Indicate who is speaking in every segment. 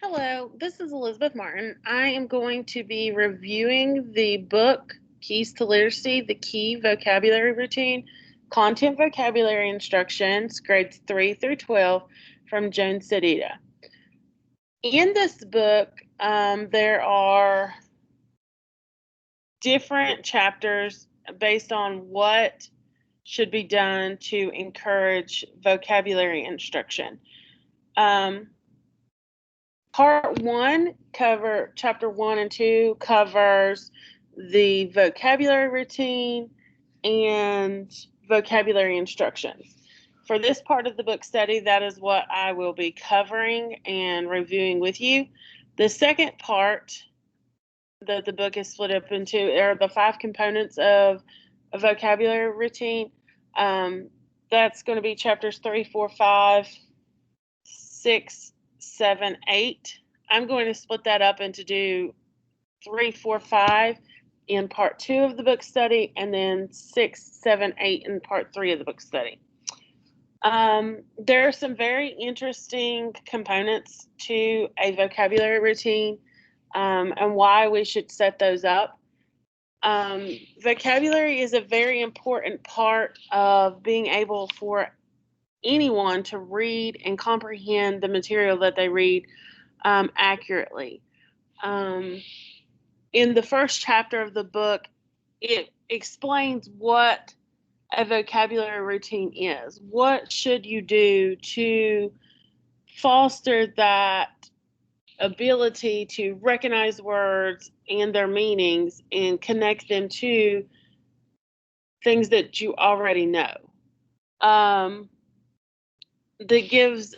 Speaker 1: Hello, this is Elizabeth Martin. I am going to be reviewing the book Keys to Literacy, the Key Vocabulary Routine, Content Vocabulary Instructions, grades 3 through 12 from Joan Sedita. In this book, there are different chapters based on what should be done to encourage vocabulary instruction. Part one chapter 1 and 2 covers the vocabulary routine and vocabulary instructions. For this part of the book study, that is what I will be covering and reviewing with you. The second part that the book is split up into are the 5 components of a vocabulary routine. That's going to be chapters 3, 4, 5, 6, 7, 8. I'm going to split that up into do 3, 4, 5 in part 2 of the book study, and then 6, 7, 8 in part 3 of the book study. There are some very interesting components to a vocabulary routine and why we should set those up. Vocabulary is a very important part of being able for anyone to read and comprehend the material that they read accurately. In the first chapter of the book, it explains what a vocabulary routine is. What should you do to foster that ability to recognize words and their meanings and connect them to things that you already know? That gives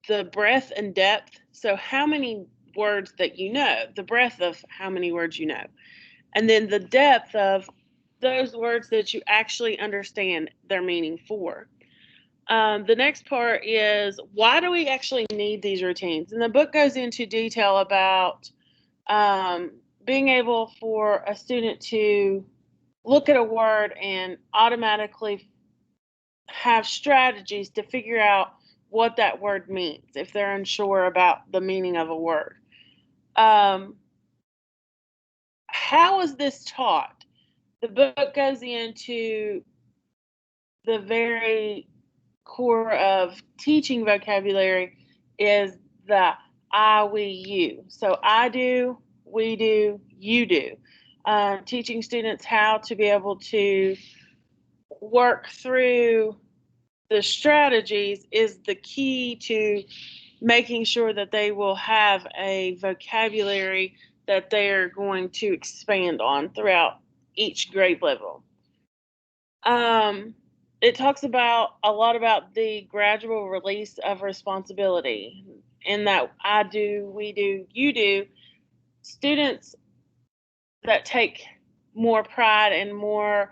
Speaker 1: the breadth and depth. So how many words that you know, the breadth of how many words you know, and then the depth of those words that you actually understand their meaning for. The next part is, why do we actually need these routines? And the book goes into detail about being able for a student to look at a word and automatically have strategies to figure out what that word means if they're unsure about the meaning of a word. How is this taught? The book goes into the very core of teaching vocabulary is the I, we, you. So I do, we do, you do. Teaching students how to be able to work through the strategies is the key to making sure that they will have a vocabulary that they are going to expand on throughout each grade level. It talks about a lot about the gradual release of responsibility, in that I do, we do, you do. Students that take more pride and more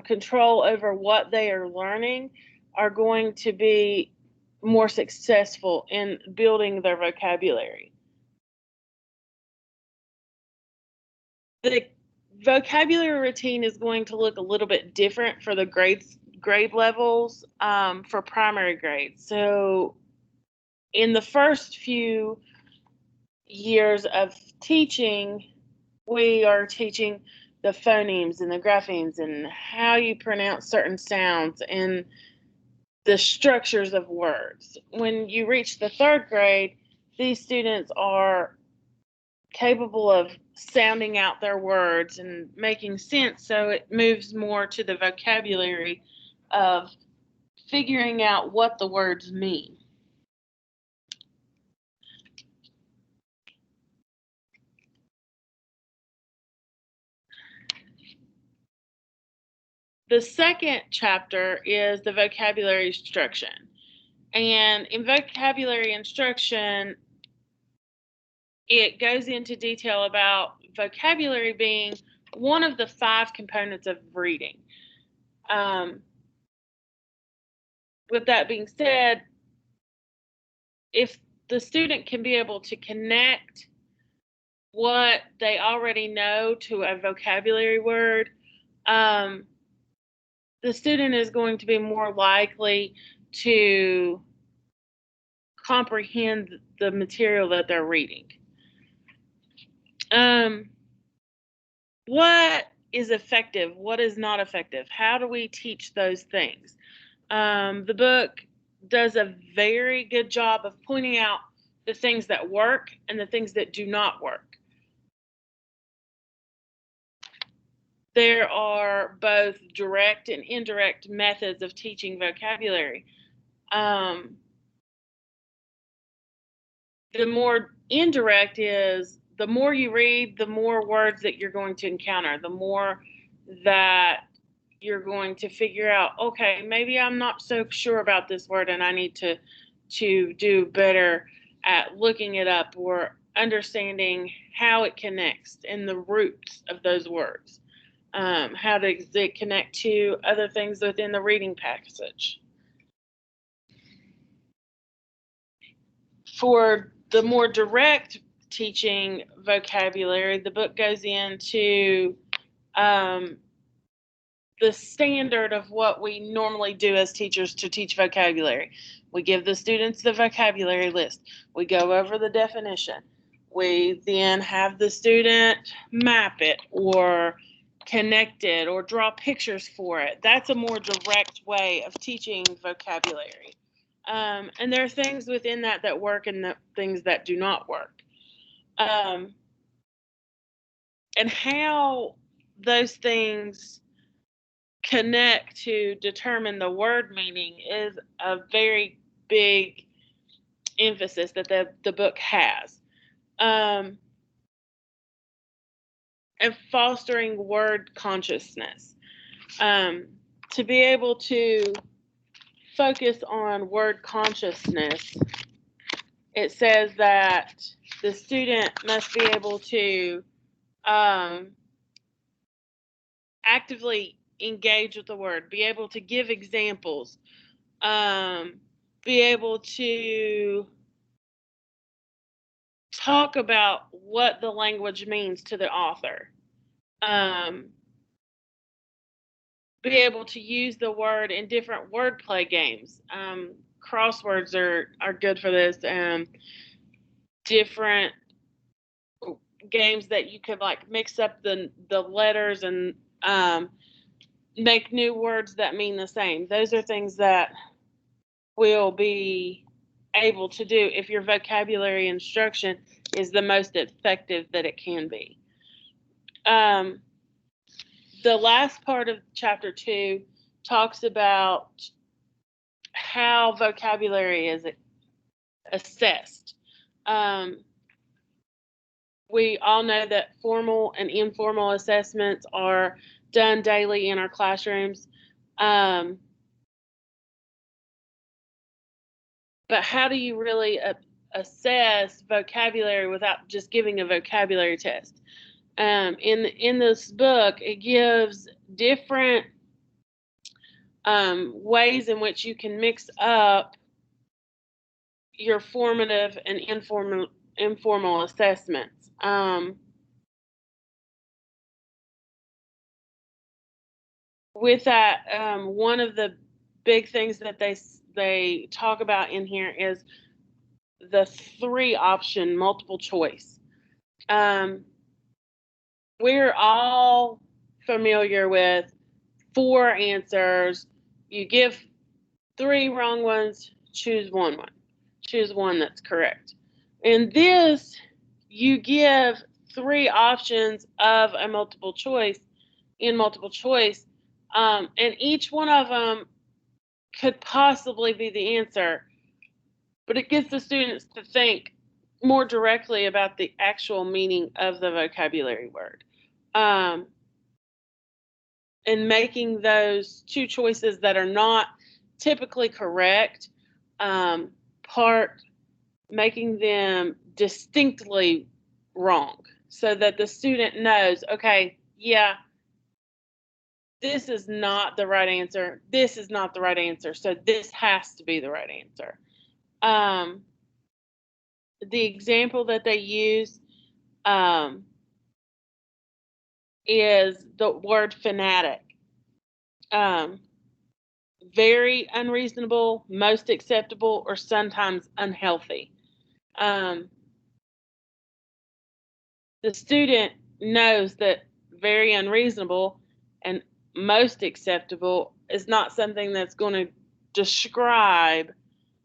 Speaker 1: control over what they are learning are going to be more successful in building their vocabulary. The vocabulary routine is going to look a little bit different for the grade levels for primary grades. So in the first few years of teaching, we are teaching the phonemes and the graphemes and how you pronounce certain sounds and the structures of words. When you reach the 3rd grade, these students are capable of sounding out their words and making sense, so it moves more to the vocabulary of figuring out what the words mean. The second chapter is the vocabulary instruction. And in vocabulary instruction, it goes into detail about vocabulary being one of the 5 components of reading. With that being said, if the student can be able to connect what they already know to a vocabulary word, the student is going to be more likely to comprehend the material that they're reading. What is effective? What is not effective? How do we teach those things? The book does a very good job of pointing out the things that work and the things that do not work. There are both direct and indirect methods of teaching vocabulary. The more indirect is, the more you read, the more words that you're going to encounter, the more that you're going to figure out, okay, maybe I'm not so sure about this word and I need to do better at looking it up or understanding how it connects and the roots of those words. How does it connect to other things within the reading passage? For the more direct teaching vocabulary, the book goes into the standard of what we normally do as teachers to teach vocabulary. We give the students the vocabulary list. We go over the definition. We then have the student map it or connect it or draw pictures for it. That's a more direct way of teaching vocabulary. And there are things within that work and things that do not work. And how those things connect to determine the word meaning is a very big emphasis that the book has. And fostering word consciousness. To be able to focus on word consciousness, it says that the student must be able to actively engage with the word, be able to give examples, be able to talk about what the language means to the author, be able to use the word in different wordplay games. Crosswords are good for this. Different games that you could like mix up the letters and make new words that mean the same. Those are things that will be able to do if your vocabulary instruction is the most effective that it can be. The last part of chapter 2 talks about how vocabulary is assessed. We all know that formal and informal assessments are done daily in our classrooms. But how do you really assess vocabulary without just giving a vocabulary test? In this book, it gives different ways in which you can mix up your formative and informal assessments. With that, one of the big things that they talk about in here is the 3-option multiple choice. We're all familiar with 4 answers. You give 3 wrong ones, choose one. Choose one that's correct. In this, you give 3 options of a multiple choice, and each one of them could possibly be the answer, but it gets the students to think more directly about the actual meaning of the vocabulary word. And making those 2 choices that are not typically correct, making them distinctly wrong, so that the student knows, okay, yeah, this is not the right answer. This is not the right answer. So this has to be the right answer. The example that they use is the word fanatic. very unreasonable, most acceptable, or sometimes unhealthy. The student knows that very unreasonable and most acceptable is not something that's going to describe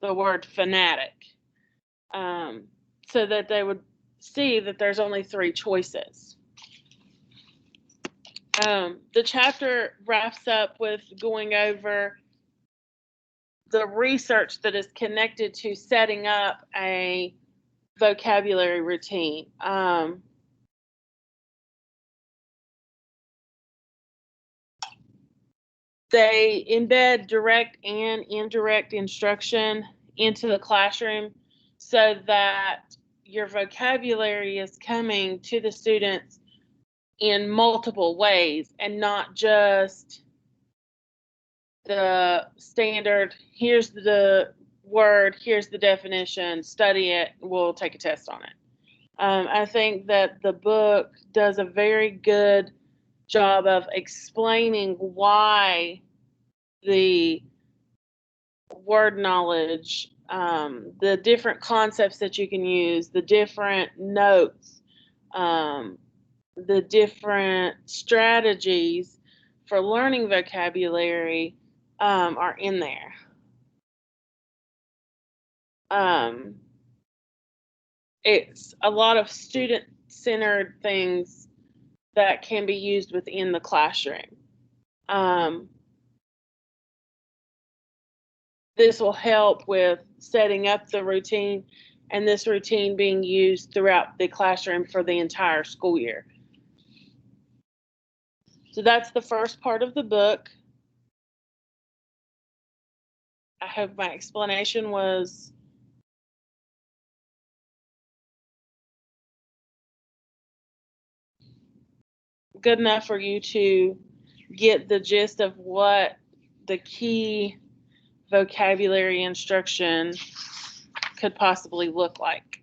Speaker 1: the word fanatic, so that they would see that there's only three choices. The chapter wraps up with going over the research that is connected to setting up a vocabulary routine. They embed direct and indirect instruction into the classroom so that your vocabulary is coming to the students in multiple ways and not just the standard, here's the word, here's the definition, study it, we'll take a test on it. I think that the book does a very good job of explaining why the word knowledge, the different concepts that you can use, the different notes, the different strategies for learning vocabulary are in there. It's a lot of student-centered things that can be used within the classroom. This will help with setting up the routine and this routine being used throughout the classroom for the entire school year. So that's the first part of the book. I hope my explanation was good enough for you to get the gist of what the key vocabulary instruction could possibly look like.